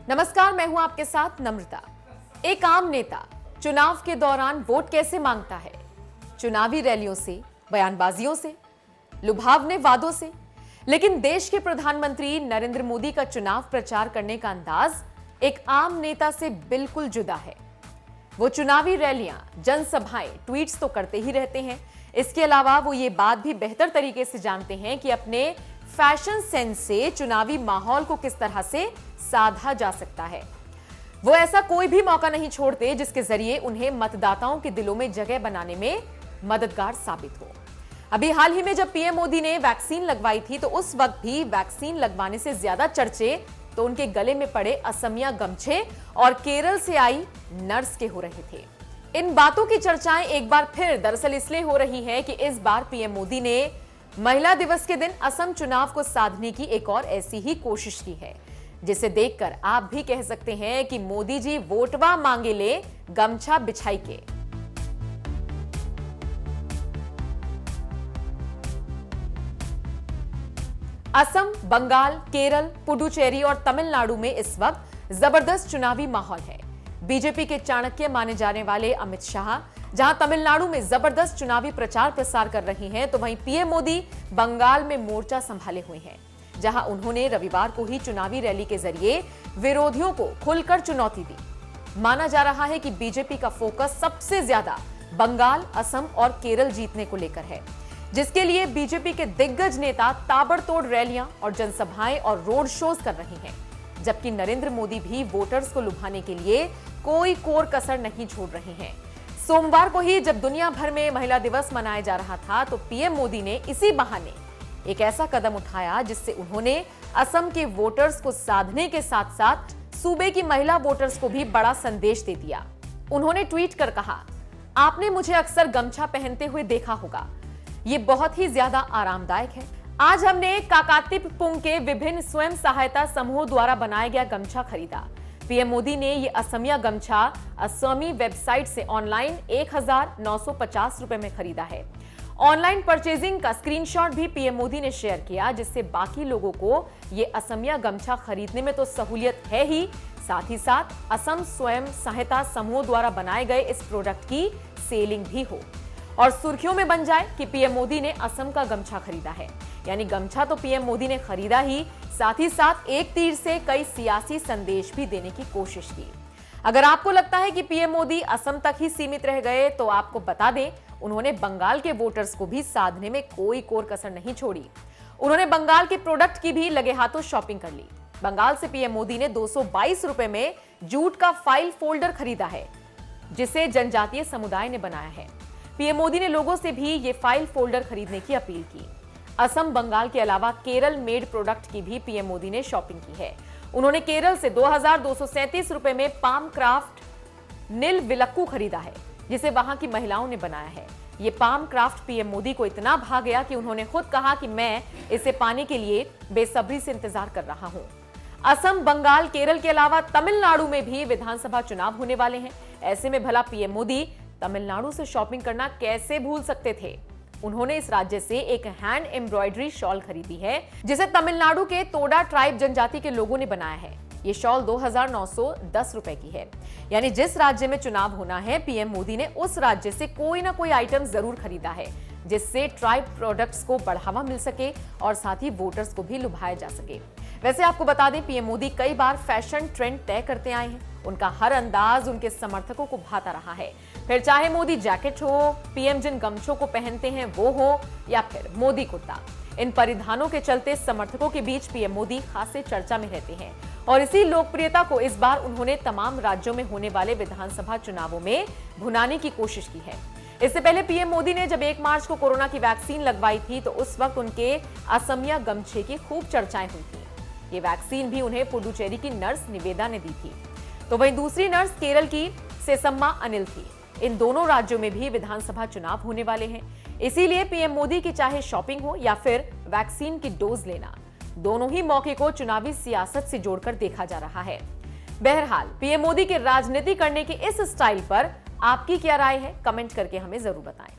नमस्कार, मैं हूं आपके साथ नम्रता। एक आम नेता चुनाव के दौरान वोट कैसे मांगता है? चुनावी रैलियों से, बयानबाजियों से, लुभावने वादों से। लेकिन देश के प्रधानमंत्री नरेंद्र मोदी का चुनाव प्रचार करने का अंदाज एक आम नेता से बिल्कुल जुदा है। वो चुनावी रैलियां, जनसभाएं, ट्वीट्स तो करते ही रहते हैं। इसके अलावा वो ये बात भी बेहतर तरीके से जानते हैं कि अपने फैशन सेंस से चुनावी माहौल को किस तरह से साधा जा सकता है। वो ऐसा कोई भी मौका नहीं छोड़ते जिसके जरिए उन्हें मतदाताओं के दिलों में जगह बनाने में मददगार साबित हो। अभी हाल ही में जब पीएम मोदी ने वैक्सीन लगवाई थी तो उस वक्त भी वैक्सीन लगवाने से ज्यादा चर्चे तो उनके गले में पड़े असमिया गमछे और केरल से आई नर्स के हो रहे थे। इन बातों की चर्चाएं एक बार फिर दरअसल इसलिए हो रही है कि इस बार पीएम मोदी ने महिला दिवस के दिन असम चुनाव को साधने की एक और ऐसी ही कोशिश की है, जिसे देखकर आप भी कह सकते हैं कि मोदी जी वोटवा मांगे ले गमछा बिछाई के। असम, बंगाल, केरल, पुडुचेरी और तमिलनाडु में इस वक्त जबरदस्त चुनावी माहौल है। बीजेपी के चाणक्य माने जाने वाले अमित शाह जहां तमिलनाडु में जबरदस्त चुनावी प्रचार प्रसार कर रहे हैं, तो वहीं पीएम मोदी बंगाल में मोर्चा संभाले हुए हैं, जहां उन्होंने रविवार को ही चुनावी रैली के जरिए विरोधियों को खुलकर चुनौती दी। माना जा रहा है कि बीजेपी का फोकस सबसे ज्यादा बंगाल, असम और केरल जीतने को लेकर है, जिसके लिए बीजेपी के दिग्गज नेता ताबड़तोड़ रैलियां और जनसभाएं और रोड शोज कर रहे हैं, जबकि नरेंद्र मोदी भी वोटर्स को लुभाने के लिए कोई कोर कसर नहीं छोड़ रहे हैं। सोमवार को ही जब दुनिया भर में महिला दिवस मनाया जा रहा था तो पीएम मोदी ने इसी बहाने एक ऐसा कदम उठाया जिससे उन्होंने असम के वोटर्स को साधने के साथ साथ सूबे की महिला वोटर्स को भी बड़ा संदेश दे दिया। उन्होंने ट्वीट कर कहा, आपने मुझे अक्सर गमछा पहनते हुए देखा होगा, ये बहुत ही ज्यादा आरामदायक है। आज हमने काकातिपुंग के विभिन्न स्वयं सहायता समूहों द्वारा बनाया गया गमछा खरीदा। पीएम मोदी ने ये असमिया गमछा असमी वेबसाइट से ऑनलाइन 1950 रुपए में खरीदा है। ऑनलाइन परचेजिंग का स्क्रीनशॉट भी पीएम मोदी ने शेयर किया, जिससे बाकी लोगों को ये असमिया गमछा खरीदने में तो सहूलियत है ही, साथ ही साथ असम स्वयं सहायता समूह द्वारा बनाए गए इस प्रोडक्ट की सेलिंग भी हो और सुर्खियों में बन जाए कि पीएम मोदी ने असम का गमछा खरीदा है। यानी गमछा तो पीएम मोदी ने खरीदा ही, साथ ही साथ एक तीर से कई सियासी संदेश भी देने की कोशिश की। अगर आपको लगता है कि पीएम मोदी असम तक ही सीमित रह गए तो आपको बता दें, उन्होंने बंगाल के वोटर्स को भी साधने में कोई कोर कसर नहीं छोड़ी। उन्होंने बंगाल के प्रोडक्ट की भी लगे हाथों शॉपिंग कर ली। बंगाल से पीएम मोदी ने 222 रुपए में जूट का फाइल फोल्डर खरीदा है, जिसे जनजातीय समुदाय ने बनाया है। पीएम मोदी ने लोगों से भी ये फाइल फोल्डर खरीदने की अपील की। असम, बंगाल के अलावा केरल मेड प्रोडक्ट की भी पीएम मोदी ने शॉपिंग की है। उन्होंने केरल से 2237 रुपए में पाम क्राफ्ट नील विलक्कू खरीदा है, जिसे वहां की महिलाओं ने बनाया है। ये पाम क्राफ्ट पीएम मोदी को इतना भा गया कि उन्होंने खुद कहा कि मैं इसे पाने के लिए बेसब्री से इंतजार कर रहा हूं। असम, बंगाल, केरल के अलावा तमिलनाडु में भी विधानसभा चुनाव होने वाले हैं। ऐसे में भला पीएम मोदी तमिलनाडु से शॉपिंग करना कैसे भूल सकते थे। उन्होंने इस राज्य से एक हैंड एम्ब्रॉयडरी शॉल खरीदी है, जिसे तमिलनाडु के तोडा ट्राइब जनजाति के लोगों ने बनाया है। ये शॉल 2910 रुपए की है। यानी जिस राज्य में चुनाव होना है, पीएम मोदी ने उस राज्य से कोई ना कोई आइटम जरूर खरीदा है, जिससे ट्राइब प्रोडक्ट्स को बढ़ावा मिल सके और साथ ही वोटर्स को भी लुभाया जा सके। वैसे आपको बता दें, पीएम मोदी कई बार फैशन ट्रेंड तय करते आए हैं। उनका हर अंदाज उनके समर्थकों को भाता रहा है। फिर चाहे मोदी जैकेट हो, पीएम जिन गमछों को पहनते हैं वो हो, या फिर मोदी कुर्ता, इन परिधानों के चलते समर्थकों के बीच पीएम मोदी खासे चर्चा में रहते हैं और इसी लोकप्रियता को इस बार उन्होंने तमाम राज्यों में होने वाले विधानसभा चुनावों में भुनाने की कोशिश की है। इससे पहले पीएम मोदी ने जब 1 मार्च को कोरोना की वैक्सीन लगवाई थी तो उस वक्त उनके असमिया गमछे की खूब चर्चाएं हुई थी। ये वैक्सीन भी उन्हें पुडुचेरी की नर्स निवेदा ने दी थी, तो वहीं दूसरी नर्स केरल की सेसम्मा अनिल थी। इन दोनों राज्यों में भी विधानसभा चुनाव होने वाले हैं, इसीलिए पीएम मोदी की चाहे शॉपिंग हो या फिर वैक्सीन की डोज लेना, दोनों ही मौके को चुनावी सियासत से जोड़कर देखा जा रहा है। बहरहाल पीएम मोदी के राजनीति करने के इस स्टाइल पर आपकी क्या राय है, कमेंट करके हमें जरूर बताएं।